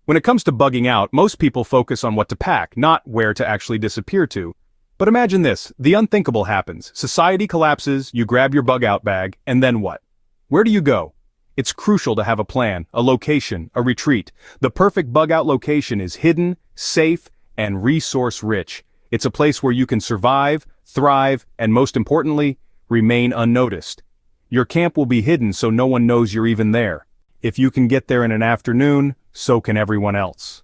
When it comes to bugging out, most people focus on what to pack, not where to actually disappear to. But imagine this, the unthinkable happens. Society collapses, you grab your bug out bag, and then what? Where do you go? It's crucial to have a plan, a location, a retreat. The perfect bug out location is hidden, safe, and resource-rich. It's a place where you can survive, thrive, and most importantly, remain unnoticed. Your camp will be hidden so no one knows you're even there. If you can get there in an afternoon, so can everyone else.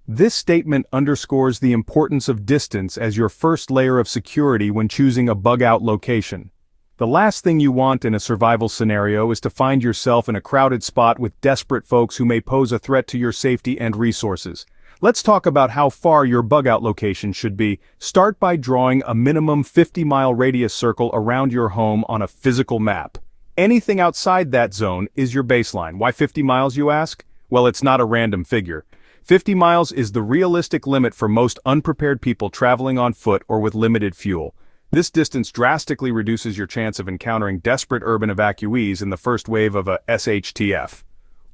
This statement underscores the importance of distance as your first layer of security when choosing a bug-out location. The last thing you want in a survival scenario is to find yourself in a crowded spot with desperate folks who may pose a threat to your safety and resources. Let's talk about how far your bug-out location should be. Start by drawing a minimum 50-mile radius circle around your home on a physical map. Anything outside that zone is your baseline. Why 50 miles, you ask? Well, it's not a random figure. 50 miles is the realistic limit for most unprepared people traveling on foot or with limited fuel. This distance drastically reduces your chance of encountering desperate urban evacuees in the first wave of a SHTF,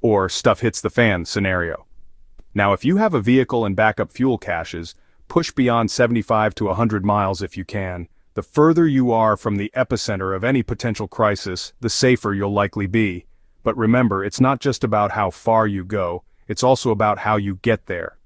or stuff hits the fan scenario. Now, if you have a vehicle and backup fuel caches, push beyond 75 to 100 miles if you can. The further you are from the epicenter of any potential crisis, the safer you'll likely be. But remember, it's not just about how far you go, it's also about how you get there.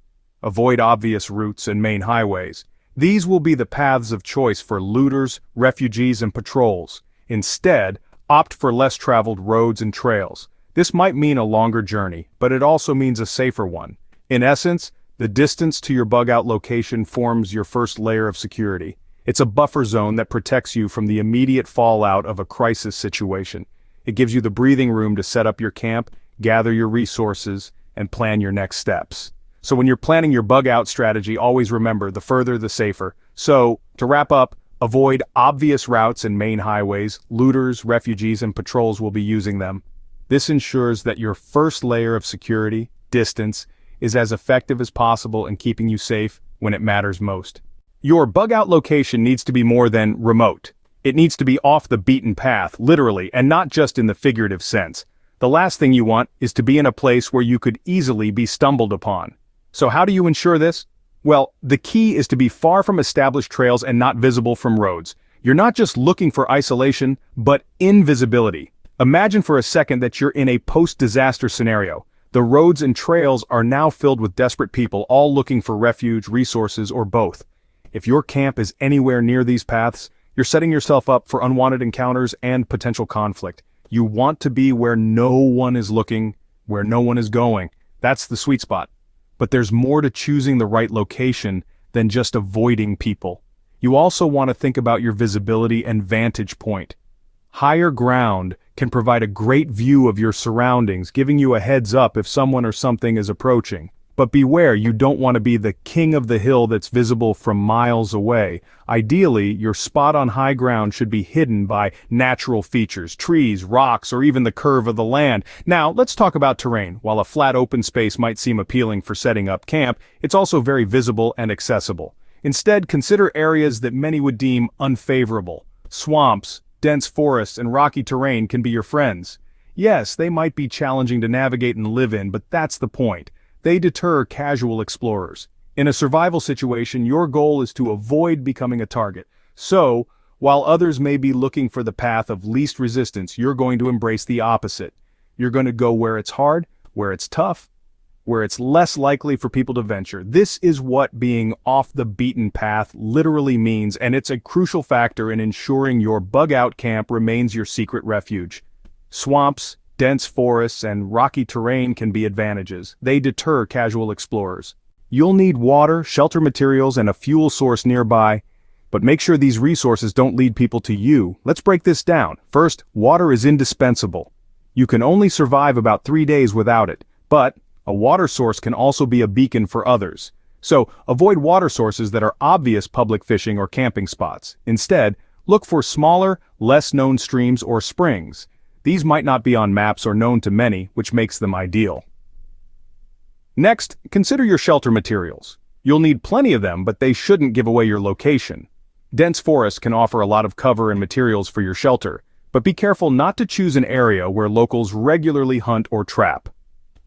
Avoid obvious routes and main highways. These will be the paths of choice for looters, refugees, and patrols. Instead, opt for less traveled roads and trails. This might mean a longer journey, but it also means a safer one. In essence, the distance to your bug-out location forms your first layer of security. It's a buffer zone that protects you from the immediate fallout of a crisis situation. It gives you the breathing room to set up your camp, gather your resources, and plan your next steps. So when you're planning your bug-out strategy, always remember, the further the safer. So, to wrap up, avoid obvious routes and main highways. Looters, refugees, and patrols will be using them. This ensures that your first layer of security, distance, is as effective as possible in keeping you safe when it matters most. Your bug-out location needs to be more than remote. It needs to be off the beaten path, literally, and not just in the figurative sense. The last thing you want is to be in a place where you could easily be stumbled upon. So how do you ensure this? Well, the key is to be far from established trails and not visible from roads. You're not just looking for isolation, but invisibility. Imagine for a second that you're in a post-disaster scenario. The roads and trails are now filled with desperate people, all looking for refuge, resources, or both. If your camp is anywhere near these paths, you're setting yourself up for unwanted encounters and potential conflict. You want to be where no one is looking, where no one is going. That's the sweet spot. But there's more to choosing the right location than just avoiding people. You also want to think about your visibility and vantage point. Higher ground can provide a great view of your surroundings, giving you a heads up if someone or something is approaching. But beware, you don't want to be the king of the hill that's visible from miles away. Ideally, your spot on high ground should be hidden by natural features, trees, rocks, or even the curve of the land. Now, let's talk about terrain. While a flat open space might seem appealing for setting up camp, it's also very visible and accessible. Instead, consider areas that many would deem unfavorable. Swamps, dense forests, and rocky terrain can be your friends. Yes, they might be challenging to navigate and live in, but that's the point. They deter casual explorers. In a survival situation, your goal is to avoid becoming a target. So, while others may be looking for the path of least resistance, you're going to embrace the opposite. You're going to go where it's hard, where it's tough, where it's less likely for people to venture. This is what being off the beaten path literally means, and it's a crucial factor in ensuring your bug-out camp remains your secret refuge. Swamps, dense forests, and rocky terrain can be advantages. They deter casual explorers. You'll need water, shelter materials, and a fuel source nearby, but make sure these resources don't lead people to you. Let's break this down. First, water is indispensable. You can only survive about 3 days without it, but a water source can also be a beacon for others. So, avoid water sources that are obvious public fishing or camping spots. Instead, look for smaller, less-known streams or springs. These might not be on maps or known to many, which makes them ideal. Next, consider your shelter materials. You'll need plenty of them, but they shouldn't give away your location. Dense forests can offer a lot of cover and materials for your shelter, but be careful not to choose an area where locals regularly hunt or trap.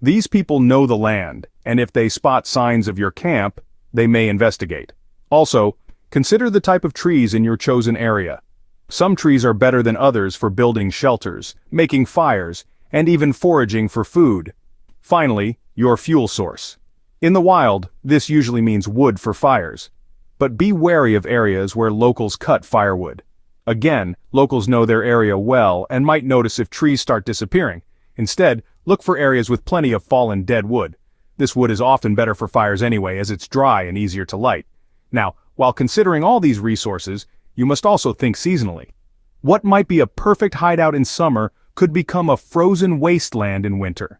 These people know the land, and if they spot signs of your camp, they may investigate. Also, consider the type of trees in your chosen area. Some trees are better than others for building shelters, making fires, and even foraging for food. Finally, your fuel source. In the wild, this usually means wood for fires. But be wary of areas where locals cut firewood. Again, locals know their area well and might notice if trees start disappearing. Instead, look for areas with plenty of fallen dead wood. This wood is often better for fires anyway, as it's dry and easier to light. Now, while considering all these resources, you must also think seasonally. What might be a perfect hideout in summer could become a frozen wasteland in winter.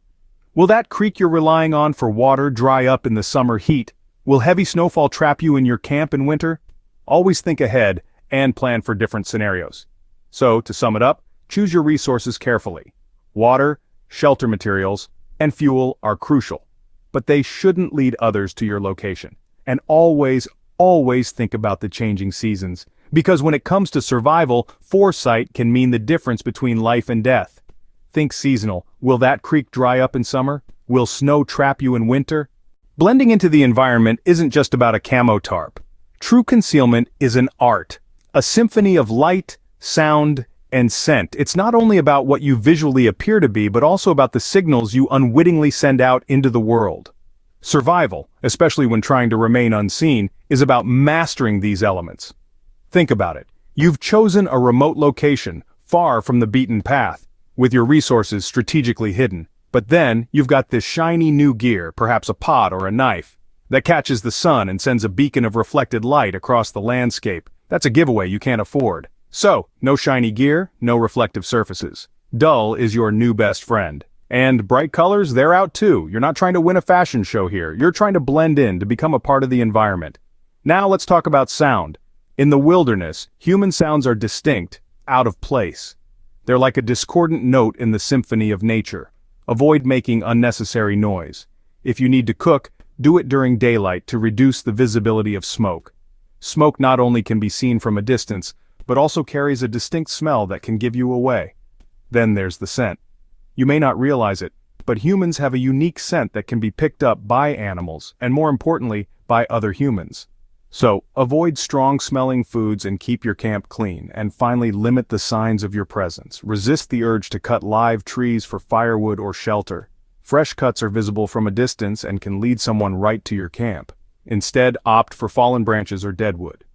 Will that creek you're relying on for water dry up in the summer heat? Will heavy snowfall trap you in your camp in winter? Always think ahead and plan for different scenarios. So, to sum it up, choose your resources carefully. Water, shelter materials, and fuel are crucial, but they shouldn't lead others to your location. And always think about the changing seasons, because when it comes to survival, foresight can mean the difference between life and death. Think seasonal. Will that creek dry up in summer? Will snow trap you in winter? Blending into the environment isn't just about a camo tarp. True concealment is an art, a symphony of light, sound, and scent. It's not only about what you visually appear to be, but also about the signals you unwittingly send out into the world. Survival, especially when trying to remain unseen, is about mastering these elements. Think about it. You've chosen a remote location, far from the beaten path, with your resources strategically hidden. But then, you've got this shiny new gear, perhaps a pot or a knife, that catches the sun and sends a beacon of reflected light across the landscape. That's a giveaway you can't afford. So, no shiny gear, no reflective surfaces. Dull is your new best friend. And bright colors, they're out too. You're not trying to win a fashion show here. You're trying to blend in, to become a part of the environment. Now let's talk about sound. In the wilderness, human sounds are distinct, out of place. They're like a discordant note in the symphony of nature. Avoid making unnecessary noise. If you need to cook, do it during daylight to reduce the visibility of smoke. Smoke not only can be seen from a distance, but also carries a distinct smell that can give you away. Then there's the scent. You may not realize it, but humans have a unique scent that can be picked up by animals, and more importantly, by other humans. So, avoid strong-smelling foods and keep your camp clean, and finally limit the signs of your presence. Resist the urge to cut live trees for firewood or shelter. Fresh cuts are visible from a distance and can lead someone right to your camp. Instead, opt for fallen branches or dead wood.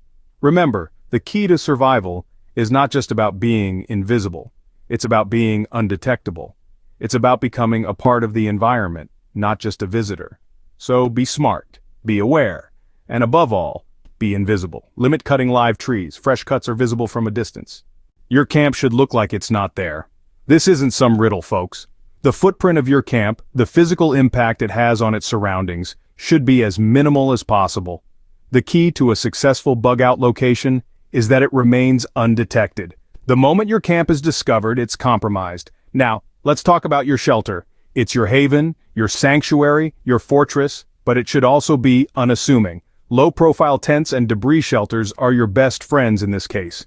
Remember, the key to survival is not just about being invisible. It's about being undetectable. It's about becoming a part of the environment, not just a visitor. So be smart, be aware, and above all, be invisible. Limit cutting live trees. Fresh cuts are visible from a distance. Your camp should look like it's not there. This isn't some riddle, folks. The footprint of your camp, the physical impact it has on its surroundings, should be as minimal as possible. The key to a successful bug-out location is that it remains undetected. The moment your camp is discovered, it's compromised. Now, let's talk about your shelter. It's your haven, your sanctuary, your fortress, but it should also be unassuming. Low-profile tents and debris shelters are your best friends in this case.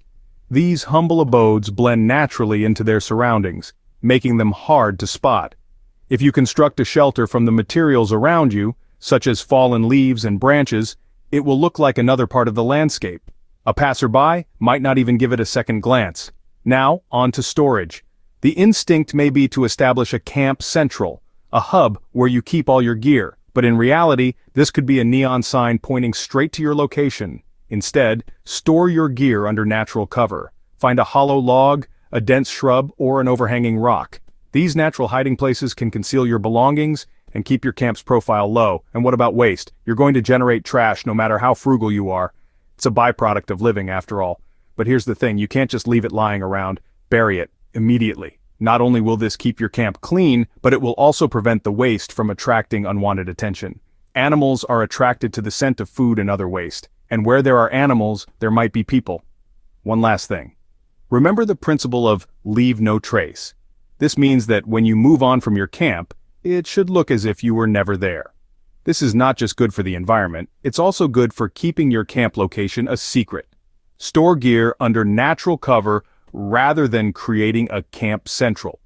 These humble abodes blend naturally into their surroundings, making them hard to spot. If you construct a shelter from the materials around you, such as fallen leaves and branches, it will look like another part of the landscape. A passerby might not even give it a second glance. Now, on to storage. The instinct may be to establish a camp central, a hub where you keep all your gear, but in reality, this could be a neon sign pointing straight to your location. Instead, store your gear under natural cover. Find a hollow log, a dense shrub, or an overhanging rock. These natural hiding places can conceal your belongings and keep your camp's profile low. And what about waste? You're going to generate trash no matter how frugal you are. It's a byproduct of living, after all. But here's the thing, you can't just leave it lying around. Bury it immediately. Not only will this keep your camp clean, but it will also prevent the waste from attracting unwanted attention. Animals are attracted to the scent of food and other waste. And where there are animals, there might be people. One last thing. Remember the principle of leave no trace. This means that when you move on from your camp, it should look as if you were never there. This is not just good for the environment, it's also good for keeping your camp location a secret. Store gear under natural cover rather than creating a camp central.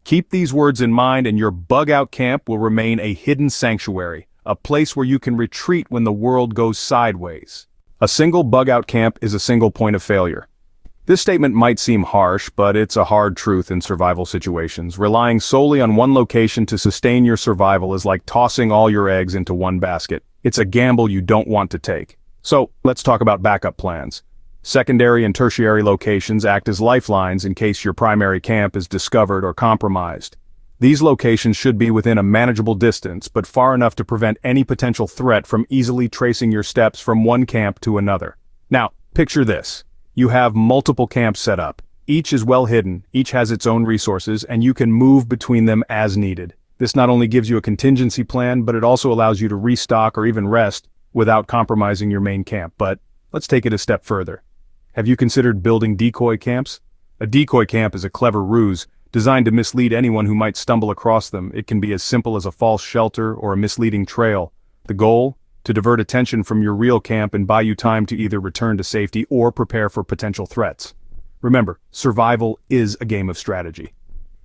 Keep these words in mind and your bug-out camp will remain a hidden sanctuary, a place where you can retreat when the world goes sideways. A single bug-out camp is a single point of failure. This statement might seem harsh, but it's a hard truth in survival situations. Relying solely on one location to sustain your survival is like tossing all your eggs into one basket. It's a gamble you don't want to take. So, let's talk about backup plans. Secondary and tertiary locations act as lifelines in case your primary camp is discovered or compromised. These locations should be within a manageable distance, but far enough to prevent any potential threat from easily tracing your steps from one camp to another. Now, picture this. You have multiple camps set up. Each is well hidden, each has its own resources, and you can move between them as needed. This not only gives you a contingency plan, but it also allows you to restock or even rest without compromising your main camp. But let's take it a step further. Have you considered building decoy camps? A decoy camp is a clever ruse designed to mislead anyone who might stumble across them. It can be as simple as a false shelter or a misleading trail. The goal? To divert attention from your real camp and buy you time to either return to safety or prepare for potential threats. Remember, survival is a game of strategy.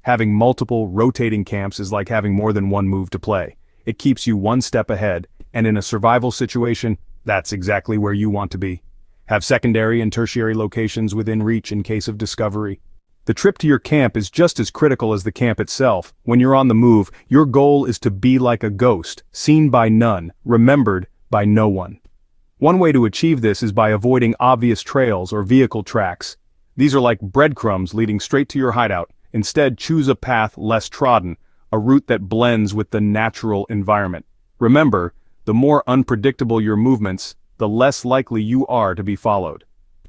Having multiple, rotating camps is like having more than one move to play. It keeps you one step ahead, and in a survival situation, that's exactly where you want to be. Have secondary and tertiary locations within reach in case of discovery. The trip to your camp is just as critical as the camp itself. When you're on the move, your goal is to be like a ghost, seen by none, remembered by no one. One way to achieve this is by avoiding obvious trails or vehicle tracks. These are like breadcrumbs leading straight to your hideout. Instead, choose a path less trodden, a route that blends with the natural environment. Remember, the more unpredictable your movements, the less likely you are to be followed.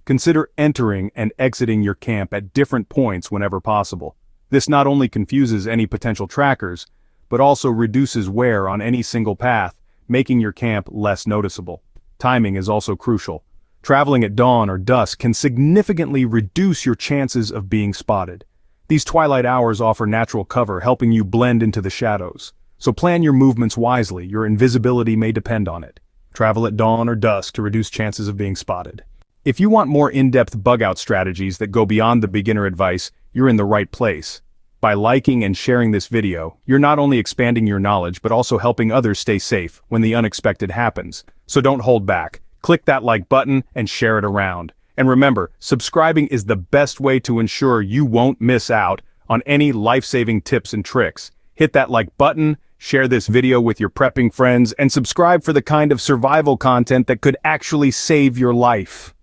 Consider entering and exiting your camp at different points whenever possible. This not only confuses any potential trackers, but also reduces wear on any single path, making your camp less noticeable. Timing is also crucial. Traveling at dawn or dusk can significantly reduce your chances of being spotted. These twilight hours offer natural cover, helping you blend into the shadows. So plan your movements wisely, your invisibility may depend on it. Travel at dawn or dusk to reduce chances of being spotted. If you want more in-depth bug-out strategies that go beyond the beginner advice, you're in the right place. By liking and sharing this video, you're not only expanding your knowledge but also helping others stay safe when the unexpected happens. So don't hold back. Click that like button and share it around. And remember, subscribing is the best way to ensure you won't miss out on any life-saving tips and tricks. Hit that like button, share this video with your prepping friends, and subscribe for the kind of survival content that could actually save your life.